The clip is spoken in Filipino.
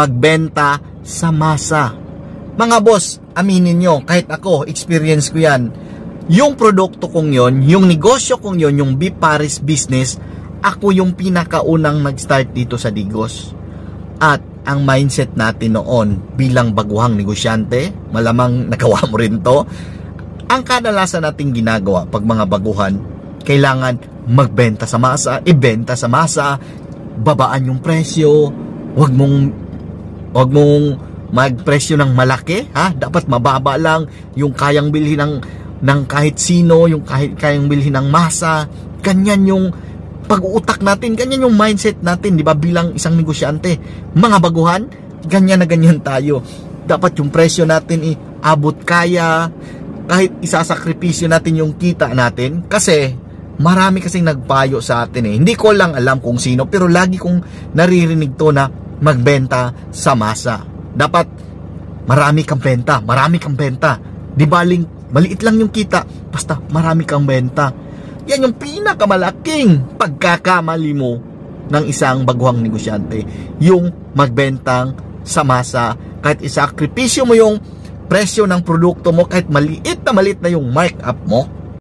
magbenta sa masa. Mga boss, aminin nyo, kahit ako, experience ko yan. Yung produkto kong yon, yung negosyo kong yon, yung Beef Paris business, ako yung pinakaunang nag-start dito sa Digos. At ang mindset natin noon bilang baguhang negosyante, malamang nagawa mo rin to, ang kadalasan nating ginagawa pag mga baguhan, kailangan magbenta sa masa, ibenta sa masa, babaan yung presyo, wag mong magpresyo ng malaki, ha? Dapat mababa lang yung kayang bilhin ng kahit sino, yung kayang bilhin ng masa. Ganyan yung pag-uutak natin, ganyan yung mindset natin, di ba, bilang isang negosyante. Mga baguhan, ganyan na ganyan tayo. Dapat yung presyo natin abot kaya, kahit isasakripisyo natin yung kita natin, kasi marami kasing nagpayo sa atin Hindi ko lang alam kung sino, pero lagi kong naririnig to na magbenta sa masa. Dapat marami kang benta, marami kang benta. Di baling maliit lang yung kita, basta marami kang benta. Yan yung pinakamalaking pagkakamali mo ng isang baguhang negosyante, yung magbentang sa masa. Kahit isakripisyo mo yung presyo ng produkto mo, kahit maliit na yung markup mo,